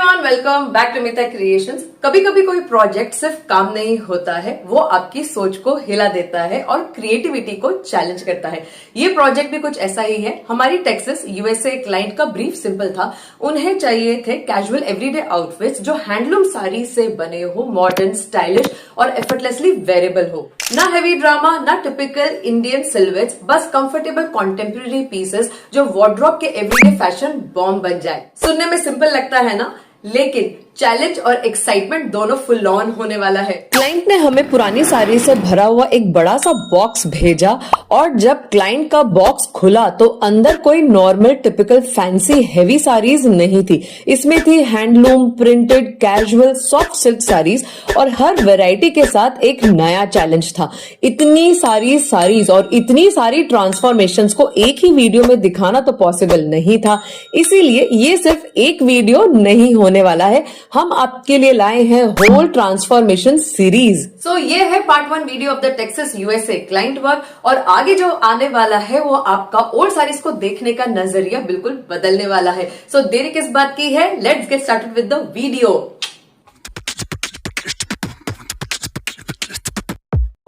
Everyone, welcome back to मिता creations. कभी कभी कोई प्रोजेक्ट सिर्फ काम नहीं होता है, वो आपकी सोच को हिला देता है और क्रिएटिविटी को चैलेंज करता है। ये प्रोजेक्ट भी कुछ ऐसा ही है। हमारी टेक्सास यूएसए क्लाइंट का ब्रीफ सिंपल था। उन्हें चाहिए थे कैजुअल एवरीडे आउटफिट्स जो हैंडलूम साड़ी से बने हो, मॉडर्न, स्टाइलिश और एफर्टलेसली वेरेबल हो। ना हेवी ड्रामा, ना टिपिकल इंडियन सिल्हूएट्स, बस कंफर्टेबल कॉन्टेम्पररी पीसेस जो वार्डरोब के एवरीडे फैशन बॉम्ब बन जाए। सुनने में सिंपल लगता है ना, लेकिन चैलेंज और एक्साइटमेंट दोनों फुल ऑन होने वाला है। क्लाइंट ने हमें पुरानी साड़ी से भरा हुआ एक बड़ा सा बॉक्स भेजा और जब क्लाइंट का बॉक्स खुला तो अंदर कोई normal typical fancy heavy saris नहीं थी। इसमें थी handloom, printed, casual, soft silk saris और हर वैरायटी के साथ एक नया चैलेंज था। इतनी सारी साड़ीज और इतनी सारी ट्रांसफॉर्मेशंस को एक ही वीडियो में दिखाना तो पॉसिबल नहीं था, इसीलिए ये सिर्फ एक वीडियो नहीं होने वाला है। हम आपके लिए लाए हैं होल ट्रांसफॉर्मेशन सीरीज। सो ये है part 1 video of the Texas USA client work, और आगे जो आने वाला है वो आपका ओल्ड साड़ीज को देखने का नजरिया बिल्कुल बदलने वाला है। सो देरी किस बात की है, let's get started with the video.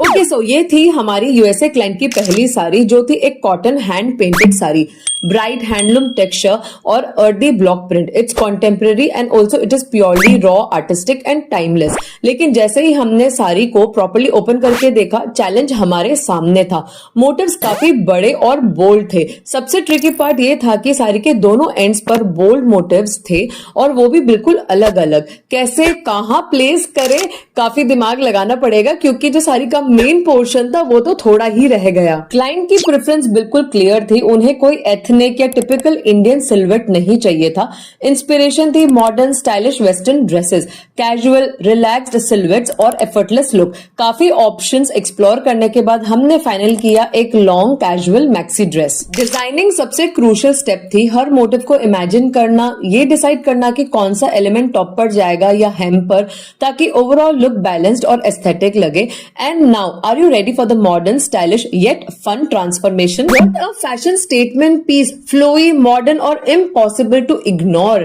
Okay, so ये थी हमारी यूएसए क्लाइंट की पहली साड़ी, जो थी एक cotton hand painted sari, bright handloom texture और earthy block print. It's contemporary and also it is purely raw, artistic and timeless. लेकिन जैसे ही हमने साड़ी को प्रॉपर्ली ओपन करके देखा, चैलेंज हमारे सामने था। मोटिव्स काफी बड़े और बोल्ड थे। सबसे ट्रिकी पार्ट ये था कि साड़ी के दोनों एंड्स पर बोल्ड मोटिव्स थे और वो भी बिल्कुल अलग अलग। कैसे, कहाँ प्लेस करें, काफी दिमाग लगाना पड़ेगा, क्योंकि जो साड़ी का मेन पोर्शन था वो तो थोड़ा ही रह गया। क्लाइंट की प्रेफरेंस बिल्कुल क्लियर थी। उन्हें कोई एथनिक या टिपिकल इंडियन सिल्हूएट नहीं चाहिए था। इंस्पिरेशन थी modern, stylish western dresses, casual, relaxed silhouettes और एफर्टलेस लुक। काफी ऑप्शंस एक्सप्लोर करने के बाद हमने फाइनल किया एक long casual maxi dress. Designing सबसे क्रूशियल स्टेप थी। हर मोटिव को इमेजिन करना, ये डिसाइड करना कि कौन सा एलिमेंट टॉप पर जाएगा या हेम पर, ताकि ओवरऑल लुक बैलेंस्ड और एस्थेटिक लगे। And now are you ready for the modern, stylish yet fun transformation? What a fashion statement piece, flowy, modern or impossible to ignore.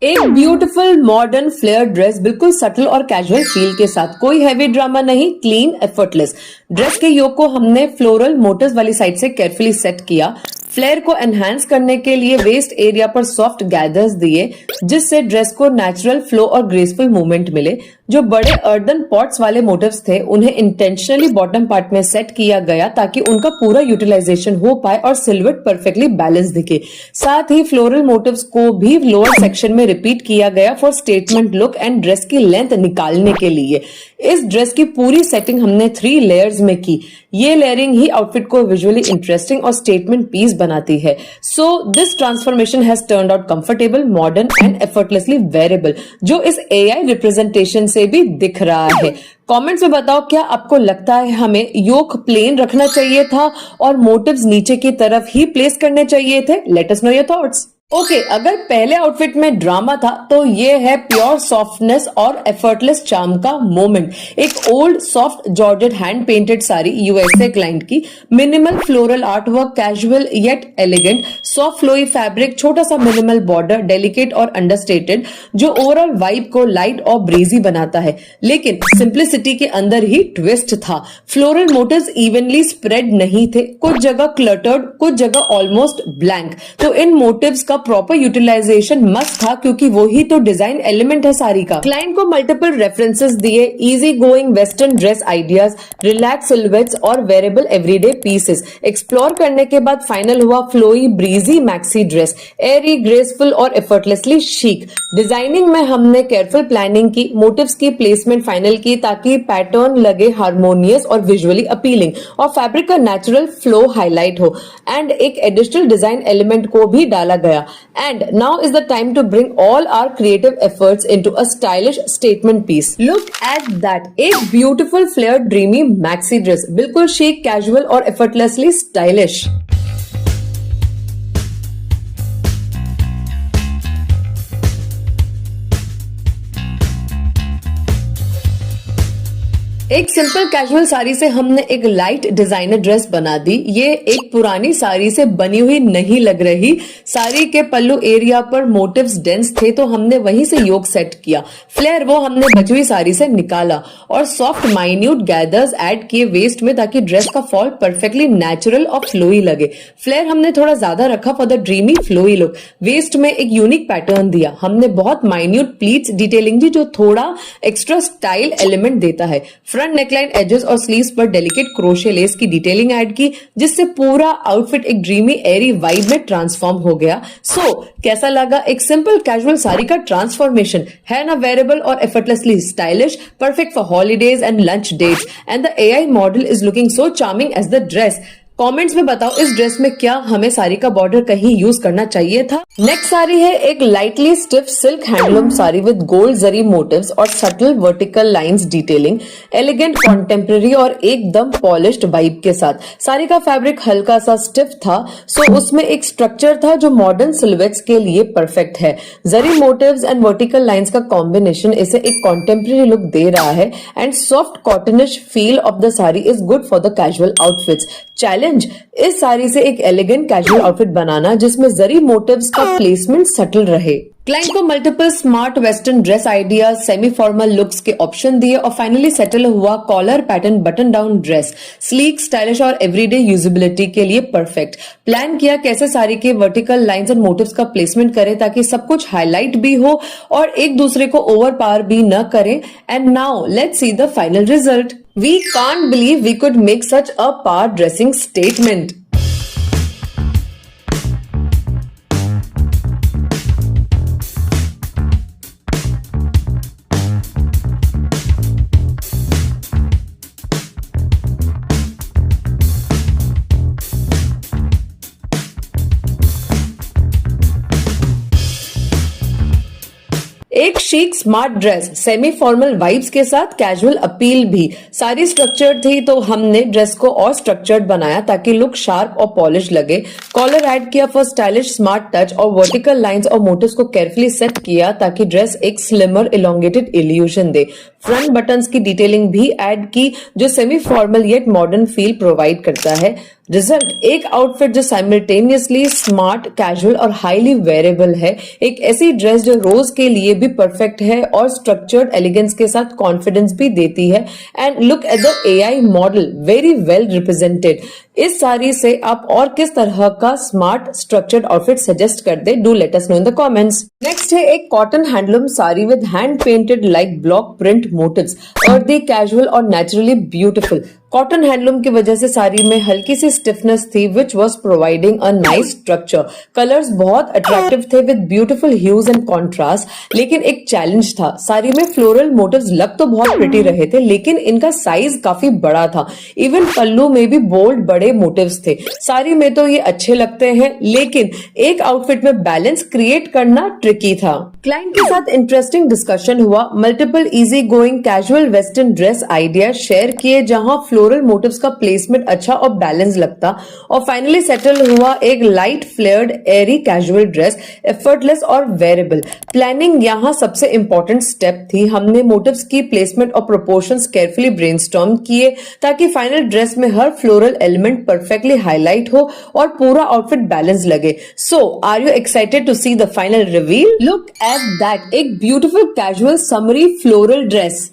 एक ब्यूटीफुल मॉडर्न फ्लेयर ड्रेस, बिल्कुल subtle और casual feel के साथ। कोई heavy drama नहीं, clean, effortless. Dress के योक को हमने फ्लोरल मोटिव्स वाली साइड से केयरफुली सेट किया। फ्लेयर को एनहांस करने के लिए वेस्ट एरिया पर सॉफ्ट गैदर्स दिए, जिससे ड्रेस को नेचुरल फ्लो और ग्रेसफुल मूवमेंट मिले। जो बड़े अर्दन पॉट्स वाले मोटिव्स थे, उन्हें इंटेंशनली बॉटम पार्ट में सेट किया गया ताकि उनका पूरा यूटिलाइजेशन हो पाए और सिल्हूएट परफेक्टली बैलेंस दिखे। साथ ही फ्लोरल मोटिव्स को भी लोअर सेक्शन में रिपीट किया गया for statement look and dress की लेंथ निकालने के लिए। इस ड्रेस की पूरी सेटिंग हमने 3 लेयर्स में की। ये लेयरिंग ही आउटफिट को विजुअली इंटरेस्टिंग और स्टेटमेंट पीस बनाती है। So this transformation has turned out comfortable, modern and effortlessly wearable, जो इस एआई रिप्रेजेंटेशन से भी दिख रहा है। कमेंट्स में बताओ, क्या आपको लगता है हमें योक प्लेन रखना चाहिए था और मोटिव्स नीचे की तरफ ही प्लेस करने चाहिए थे? Let us know your thoughts. Okay, अगर पहले आउटफिट में ड्रामा था तो ये है प्योर सॉफ्टनेस और एफर्टलेस चार्म का मोमेंट। एक old soft georgette hand painted sari, USA client की, minimal floral art work, casual yet elegant, soft flowy fabric, छोटा सा मिनिमल बॉर्डर, डेलिकेट और अंडरस्टेटेड, जो ओवरऑल वाइब को लाइट और ब्रेजी बनाता है। लेकिन सिंप्लिसिटी के अंदर ही ट्विस्ट था। फ्लोरल मोटिव्स इवनली स्प्रेड नहीं थे, कुछ जगह क्लटर्ड, कुछ जगह ऑलमोस्ट ब्लैंक। तो इन मोटिव्स का प्रॉपर यूटिलाइजेशन मस्ट था, क्योंकि वो ही तो डिजाइन एलिमेंट है साड़ी का। क्लाइंट को मल्टीपल रेफरेंसेस दिए, easy going western dress ideas, relax silhouettes और वेरेबल एवरीडे पीसेस। एक्सप्लोर करने के बाद फाइनल हुआ फ्लोई ब्रीजी मैक्सी ड्रेस, एरी, ग्रेसफुल और एफर्टलेसली शीक। डिजाइनिंग में हमने केयरफुल प्लानिंग की, मोटिव्स की प्लेसमेंट फाइनल की ताकि पैटर्न लगे हार्मोनियस और विजुअली अपीलिंग, और फैब्रिक का नेचुरल फ्लो हाईलाइट हो, एंड एक एडिशनल डिजाइन एलिमेंट को भी डाला गया। And now is the time to bring all our creative efforts into a stylish statement piece. Look at that! एक beautiful flared dreamy maxi dress, बिल्कुल chic, casual और effortlessly stylish. एक simple casual sari से हमने एक लाइट डिजाइनर ड्रेस बना दी। ये एक पुरानी साड़ी से बनी हुई नहीं लग रही। साड़ी के पल्लू एरिया पर मोटिव्स डेंस थे तो हमने वहीं से योक सेट किया। फ्लेयर वो हमने बची हुई साड़ी से निकाला और सॉफ्ट माइन्यूट गैदर्स ऐड किए वेस्ट में ताकि ड्रेस का फॉल परफेक्टली नेचुरल और फ्लोई लगे। फ्लेयर हमने थोड़ा ज्यादा रखा for the dreamy flowy look. Waist में एक यूनिक पैटर्न दिया। हमने बहुत माइन्यूट प्लीट्स डिटेलिंग दी जो थोड़ा एक्स्ट्रा स्टाइल एलिमेंट देता है। फ्रंट नेकलाइन एजेस और स्लीव्स पर डेलिकेट क्रोशे लेस की डिटेलिंग ऐड की जिससे पूरा आउटफिट एक ड्रीमी एरी वाइब में ट्रांसफॉर्म हो गया। कैसा लगा एक सिंपल कैजुअल साड़ी का ट्रांसफॉर्मेशन? है ना वेरेबल और effortlessly stylish, perfect for holidays and lunch dates, and the AI model is looking so charming as the dress. Comments में बताओ इस ड्रेस में क्या हमें साड़ी का बॉर्डर कहीं यूज करना चाहिए था। नेक्स्ट साड़ी है एक lightly stiff silk handloom sari with gold zari motifs और subtle vertical lines detailing, elegant contemporary और एकदम पॉलिश्ड वाइब के साथ। साड़ी का फैब्रिक हल्का सा स्टिफ था सो उसमें एक स्ट्रक्चर था जो मॉडर्न सिलुएट्स के लिए परफेक्ट है। Zari motifs and vertical lines का कॉम्बिनेशन इसे एक कॉन्टेम्पररी लुक दे रहा है and soft cottonish feel of the sari is good for the casual outfits. Challenge इस साड़ी से एक एलिगेंट कैजुअल आउटफिट बनाना जिसमें जरी मोटिव्स का प्लेसमेंट सटल रहे। क्लाइंट को multiple smart western dress idea, semi formal looks के ऑप्शन दिए और फाइनली सेटल हुआ collar pattern button down dress. Sleek, stylish और एवरीडे यूजिबिलिटी के लिए परफेक्ट। प्लान किया कैसे साड़ी के वर्टिकल लाइंस एंड मोटिव्स का प्लेसमेंट करें ताकि सब कुछ हाईलाइट भी हो और एक दूसरे को ओवर पावर भी न करें। And now let's see the final result. We can't believe we could make such a power dressing statement. एक chic smart dress, semi formal vibes के साथ कैजुअल अपील भी। सारी स्ट्रक्चर्ड थी तो हमने ड्रेस को और स्ट्रक्चर्ड बनाया ताकि लुक शार्प और पॉलिश लगे। कॉलर ऐड किया फॉर स्टाइलिश स्मार्ट टच और वर्टिकल लाइंस और मोटिव्स को केयरफुली सेट किया ताकि ड्रेस एक स्लिमर इलोंगेटेड इल्यूजन दे। फ्रंट बटन्स की डिटेलिंग भी ऐड की जो semi formal yet modern feel provide करता है। रिजल्ट एक आउटफिट जो साइमल्टेनियसली स्मार्ट, कैजुअल और हाईली वेरेबल है। एक ऐसी ड्रेस जो रोज के लिए भी परफेक्ट है और स्ट्रक्चर्ड एलिगेंस के साथ कॉन्फिडेंस भी देती है। And look at the AI model, very well represented. इस साड़ी से आप और किस तरह का स्मार्ट स्ट्रक्चर्ड आउटफिट सजेस्ट कर दे, do let us know in the comments. Next है एक cotton handloom sari with hand painted like block print motifs, earthy, casual और नेचुरली ब्यूटीफुल। कॉटन हैंडलूम की वजह से साड़ी में हल्की सी स्टिफनेस थी which was providing a nice structure. Colours बहुत अट्रैक्टिव थे with beautiful hues and contrast. लेकिन एक चैलेंज था, साड़ी में फ्लोरल मोटिव्स लग तो बहुत प्रिटी रहे थे लेकिन इनका साइज काफी बड़ा था। इवन पल्लू में भी बोल्ड बड़े मोटिव्स थे। साड़ी में तो ये अच्छे लगते हैं लेकिन एक आउटफिट में बैलेंस क्रिएट करना ट्रिकी था। क्लाइंट के साथ इंटरेस्टिंग डिस्कशन हुआ, multiple easy going casual western dress idea share किए जहां फ्लोरल मोटिव्स का प्लेसमेंट अच्छा और बैलेंस लगता और फाइनली सेटल हुआ एक लाइट फ्लेयर्ड एरी कैजुअल ड्रेस, एफर्टलेस और वेरेबल। प्लानिंग यहाँ सबसे इंपॉर्टेंट स्टेप थी। हमने मोटिव्स की प्लेसमेंट और प्रोपोर्शंस केयरफुली ब्रेनस्टॉर्म किए ताकि फाइनल ड्रेस में हर फ्लोरल एलिमेंट परफेक्टली हाईलाइट हो और पूरा आउटफिट बैलेंस लगे। So are you excited to see the final reveal? Look at that, एक beautiful casual summery floral dress.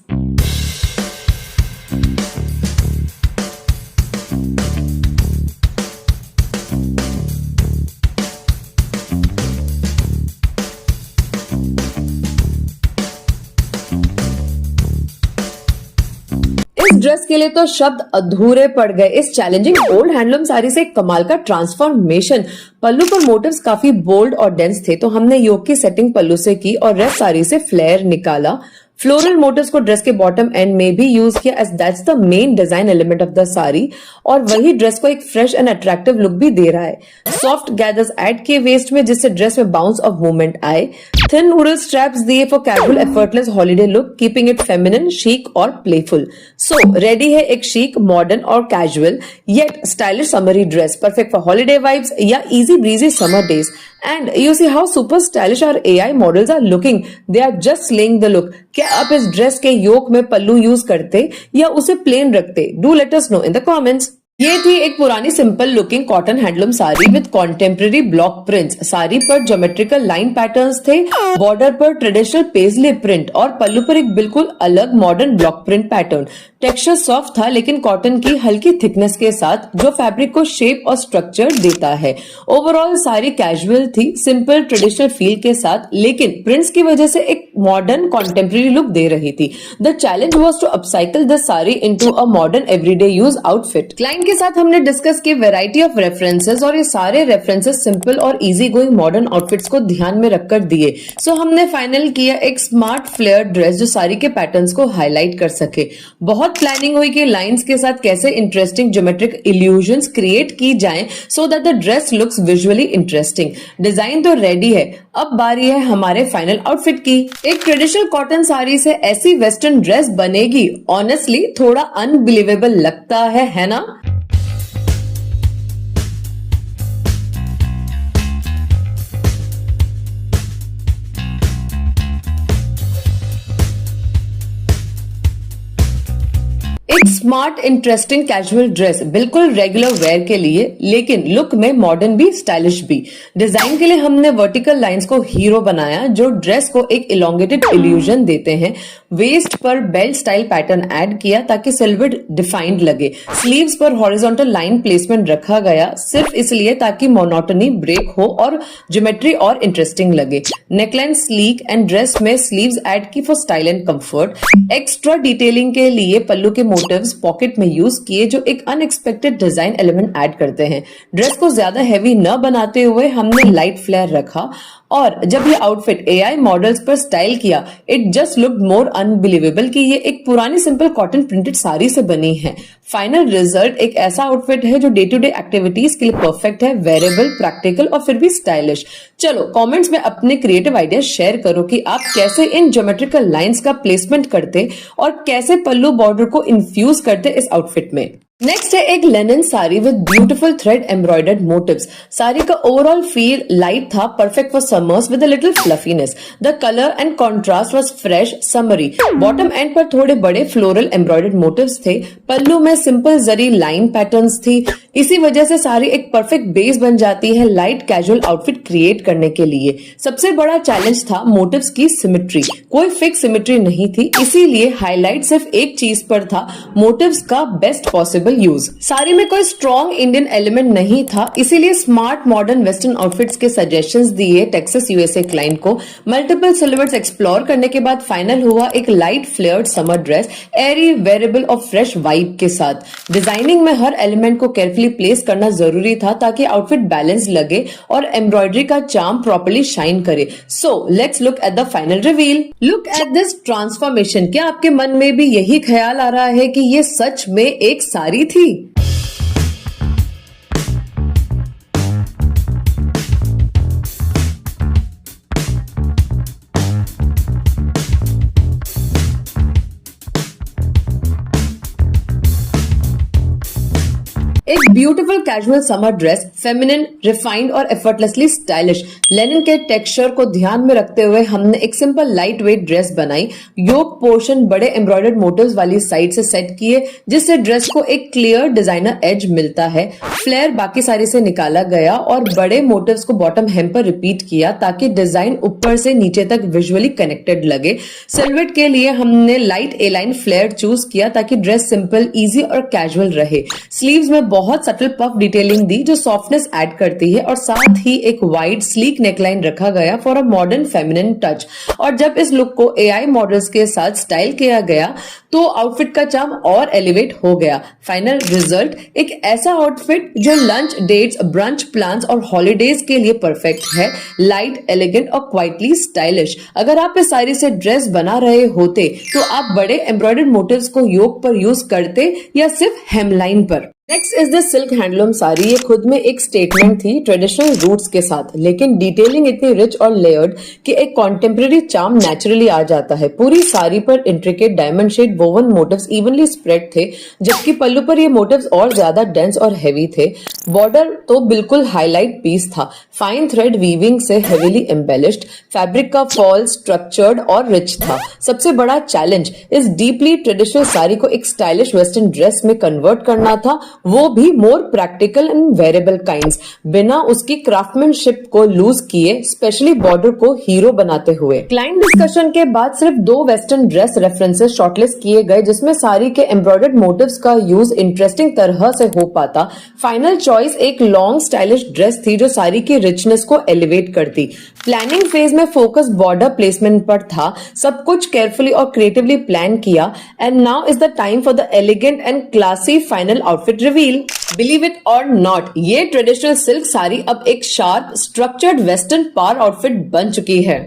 इस ड्रेस के लिए तो शब्द अधूरे पड़ गए। इस चैलेंजिंग ओल्ड हैंडलूम साड़ी से कमाल का ट्रांसफॉर्मेशन। पल्लू पर मोटिव्स काफी बोल्ड और डेंस थे तो हमने योक की सेटिंग पल्लू से की और रेस्ट साड़ी से फ्लेयर निकाला। फ्लोरल मोटिव्स को ड्रेस के बॉटम एंड में भी यूज किया as that's the main design element of the sari और वही ड्रेस को एक फ्रेश एंड अट्रैक्टिव लुक भी दे रहा है। सॉफ्ट गैदर्स ऐड किए वेस्ट में जिससे ड्रेस में बाउंस ऑफ मूवमेंट आए। थिन नूडल स्ट्रैप्स दिए for casual effortless holiday look, keeping it feminine, chic और प्लेफुल। सो रेडी है एक शीक, मॉडर्न और casual yet stylish summery dress, perfect for holiday vibes या easy breezy summer days. And you see how super stylish our AI models are looking, they are just slaying the look. क्या आप इस dress के योक में पल्लू use करते या उसे plane रखते? Do let us know in the comments. ये थी एक पुरानी simple looking cotton handloom sari with contemporary block prints. Sari पर ज्योमेट्रिकल लाइन पैटर्न्स थे, बॉर्डर पर ट्रेडिशनल पेजले प्रिंट और पल्लू पर एक बिल्कुल अलग modern block print pattern. Texture soft था लेकिन कॉटन की हल्की थिकनेस के साथ, जो फैब्रिक को शेप और स्ट्रक्चर देता है। ओवरऑल साड़ी कैजुअल थी, सिंपल ट्रेडिशनल फील के साथ, लेकिन प्रिंट्स की वजह से एक मॉडर्न कॉन्टेम्प्रेरी लुक दे रही थी। The challenge was to upcycle the sari into a modern everyday use outfit. Client के साथ हमने डिस्कस की वैरायटी ऑफ रेफरेंसेस और ये सारे रेफरेंसेस सिंपल और इजी गोइंग मॉडर्न आउटफिट्स को ध्यान में रखकर दिए। सो हमने फाइनल किया एक स्मार्ट फ्लेयर ड्रेस जो साड़ी के पैटर्न्स को हाईलाइट कर सके। बहुत प्लानिंग हुई कि लाइंस के साथ कैसे इंटरेस्टिंग ज्योमेट्रिक इल्यूजन्स क्रिएट की जाएं so that the dress looks visually interesting. Design तो रेडी है, अब बारी है हमारे फाइनल आउटफिट की। एक ट्रेडिशनल कॉटन साड़ी से ऐसी वेस्टर्न ड्रेस बनेगी, ऑनेस्टली थोड़ा अनबिलीवेबल लगता है ना? एक स्मार्ट इंटरेस्टिंग कैजुअल ड्रेस, बिल्कुल रेगुलर वेयर के लिए, लेकिन लुक में मॉडर्न भी स्टाइलिश भी। डिजाइन के लिए हमने वर्टिकल लाइंस को हीरो बनाया जो ड्रेस को एक इलोंगेटेड इल्यूजन देते हैं। वेस्ट पर बेल्ट स्टाइल पैटर्न ऐड किया ताकि सिल्हूट डिफाइंड लगे। स्लीव्स पर हॉरिजॉन्टल लाइन प्लेसमेंट रखा गया सिर्फ इसलिए ताकि मोनोटनी ब्रेक हो और ज्योमेट्री और इंटरेस्टिंग लगे। नेकलाइन स्लीक एंड ड्रेस में स्लीव्स ऐड की for style and comfort. Extra detailing के लिए पल्लू के मोटिव्स पॉकेट में यूज किए जो एक अनएक्सपेक्टेड डिजाइन एलिमेंट ऐड करते हैं। ड्रेस को ज्यादा हैवी न बनाते हुए हमने लाइट फ्लेयर रखा और जब ये आउटफिट एआई मॉडल्स पर स्टाइल किया, it just looked more unbelievable कि ये एक पुरानी सिंपल कॉटन प्रिंटेड साड़ी से बनी है। फाइनल रिजल्ट एक ऐसा आउटफिट है जो डे टू डे एक्टिविटीज के लिए परफेक्ट है, वेरेबल, प्रैक्टिकल और फिर भी स्टाइलिश। चलो कमेंट्स में अपने क्रिएटिव आइडिया शेयर करो कि आप कैसे इन ज्योमेट्रिकल लाइंस का प्लेसमेंट करते और कैसे पल्लू बॉर्डर को इन्फ्यूज करते इस आउटफिट में। नेक्स्ट है एक linen sari with beautiful thread embroidered motifs. Sari का ओवरऑल फील लाइट था, perfect for summers with a little fluffiness. The colour and contrast was fresh, summery. Bottom end पर थोड़े बड़े फ्लोरल एम्ब्रॉयडर्ड मोटिव्स थे। पल्लू में सिंपल जरी लाइन पैटर्न्स थी। इसी वजह से साड़ी एक परफेक्ट बेस बन जाती है लाइट कैजुअल आउटफिट क्रिएट करने के लिए। सबसे बड़ा चैलेंज था मोटिव्स की सिमेट्री। कोई फिक्स सिमेट्री नहीं थी, इसीलिए हाईलाइट सिर्फ एक चीज पर था, मोटिव्स का बेस्ट पॉसिबल यूज। साड़ी में कोई स्ट्रॉन्ग इंडियन एलिमेंट नहीं था, इसीलिए स्मार्ट मॉडर्न वेस्टर्न आउटफिट्स के सजेशंस दिए टेक्सास यूएसए क्लाइंट को। मल्टीपल सिलुएट्स एक्सप्लोर करने के बाद फाइनल हुआ एक लाइट फ्लेयर्ड समर ड्रेस, एरी, वेरेबल और फ्रेश वाइब के साथ। डिजाइनिंग में हर एलिमेंट को केयरफुली प्लेस करना जरूरी था ताकि आउटफिट बैलेंस लगे और एम्ब्रॉयडरी का चार्म प्रॉपर्ली शाइन करे। So let's look at the final reveal. Look at this transformation. क्या आपके मन में भी यही ख्याल आ रहा है कि ये सच में एक साड़ी थी? एक beautiful casual summer dress, feminine, refined और एफर्टलेसली स्टाइलिश। लेनिन के टेक्सचर को ध्यान में रखते हुए हमने एक सिंपल लाइट वेट ड्रेस बनाई। योक पोर्शन बड़े एम्ब्रॉयडर्ड मोटिव्स वाली साइड से सेट किए जिससे ड्रेस को एक क्लियर डिजाइनर एज मिलता है। फ्लेयर बाकी साड़ी से निकाला गया और बड़े मोटिव्स को बॉटम हेम पर रिपीट किया ताकि डिजाइन ऊपर से नीचे तक विजुअली कनेक्टेड लगे। सिलुएट के लिए हमने लाइट ए लाइन फ्लेयर चूज किया ताकि ड्रेस सिंपल, इजी और कैजुअल रहे। स्लीव्स में बहुत सटल पफ डिटेलिंग दी जो सॉफ्टनेस ऐड करती है और साथ ही एक वाइड स्लीक नेकलाइन रखा गया for a modern feminine touch. और जब इस लुक को एआई मॉडल्स के साथ स्टाइल किया गया तो आउटफिट का चार्म और एलिवेट हो गया। फाइनल रिजल्ट एक ऐसा आउटफिट जो लंच, डेट्स, ब्रंच प्लान्स और हॉलीडेज के लिए परफेक्ट है, लाइट, एलिगेंट और क्वाइटली स्टाइलिश। अगर आप इस साड़ी से ड्रेस बना रहे होते तो आप बड़े एम्ब्रॉयडर्ड मोटिव्स को योक पर यूज करते या सिर्फ हेमलाइन पर? Next is the silk handloom sari. ये खुद में एक स्टेटमेंट थी ट्रेडिशनल रूट्स के साथ, लेकिन डिटेलिंग इतनी रिच और लेयर्ड कि एक कॉन्टेम्परेरी चार्म नेचुरली आ जाता है। पूरी साड़ी पर intricate diamond shade woven motifs evenly spread थे, जबकि पल्लू पर ये मोटिव्स और ज्यादा डेंस और हैवी थे। बॉर्डर तो बिल्कुल हाईलाइट पीस था, फाइन थ्रेड वीविंग से हेवीली एम्बेलिश्ड। फैब्रिक का फॉल स्ट्रक्चर्ड और रिच था। सबसे बड़ा चैलेंज इस डीपली ट्रेडिशनल साड़ी को एक स्टाइलिश वेस्टर्न ड्रेस में कन्वर्ट करना था, वो भी more practical and wearable kinds, बिना उसकी क्राफ्टमैनशिप को लूज किए, स्पेशली बॉर्डर को हीरो बनाते हुए। क्लाइंट डिस्कशन के बाद सिर्फ 2 वेस्टर्न ड्रेस रेफरेंसेस शॉर्टलिस्ट किए गए, जिसमें साड़ी के एम्ब्रॉयडर्ड मोटिव्स का यूज इंटरेस्टिंग तरह से हो पाता। फाइनल चॉइस एक लॉन्ग स्टाइलिश ड्रेस थी जो साड़ी की रिचनेस को एलिवेट करती। प्लानिंग फेज में फोकस बॉर्डर प्लेसमेंट पर था, सब कुछ केयरफुली और क्रिएटिवली प्लान किया। And now is the time for the elegant and classy final outfit reveal. Believe it और नॉट, ये ट्रेडिशनल सिल्क साड़ी अब एक शार्प स्ट्रक्चर्ड वेस्टर्न पार आउटफिट बन चुकी है।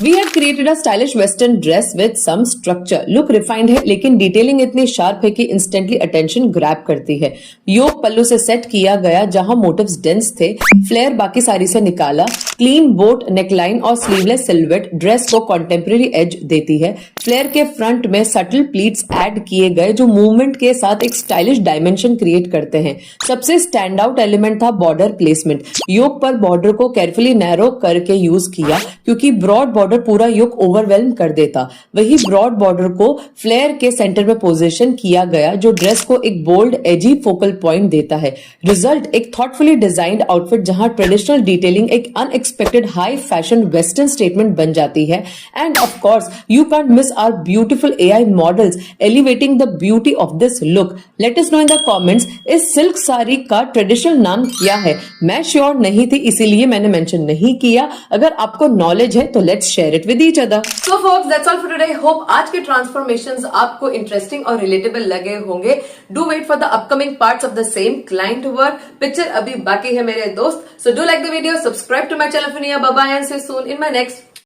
We have created a stylish western dress with some structure. Look refined है, लेकिन detailing इतनी शार्प है कि इंस्टेंटली अटेंशन ग्रैब करती है। योक पल्लू से सेट किया गया, जहां मोटिव्स डेंस थे। फ्लेयर बाकी साड़ी से निकाला। क्लीन बोट नेकलाइन और स्लीवलेस सिल्हूएट ड्रेस को कॉन्टेम्परेरी एज देती है। फ्लेयर के फ्रंट में सटल प्लीट्स ऐड किए गए, जो मूवमेंट के साथ एक स्टाइलिश डायमेंशन क्रिएट करते हैं। सबसे स्टैंड आउट एलिमेंट था बॉर्डर प्लेसमेंट। योक पर बॉर्डर को केयरफुली नैरो करके यूज किया, क्योंकि ब्रॉड बॉर्डर पूरा योक ओवरवेल्म कर देता। वही ब्रॉड बॉर्डर को फ्लेयर के सेंटर में पोजीशन किया गया, जो ड्रेस को एक बोल्ड एजी फोकल पॉइंट देता है। रिजल्ट एक थॉटफुली डिजाइंड आउटफिट, जहां ट्रेडिशनल डिटेलिंग एक unexpected high fashion western statement बन जाती है। And of course you can't miss our beautiful AI models elevating the beauty of this look. Let us know in the comments, इस silk sari का traditional नाम क्या है? मैं श्योर नहीं थी, इसीलिए मैंने मेंशन नहीं किया। अगर आपको नॉलेज है तो let's share it with each other. So folks, that's all for today. Hope आज के ट्रांसफॉर्मेशंस आपको इंटरेस्टिंग और रिलेटेबल लगे होंगे। Do wait for the upcoming parts of the same client work. Picture अभी बाकी है मेरे दोस्त, so do like the video, subscribe to my channel for new bye bye and see you soon in my next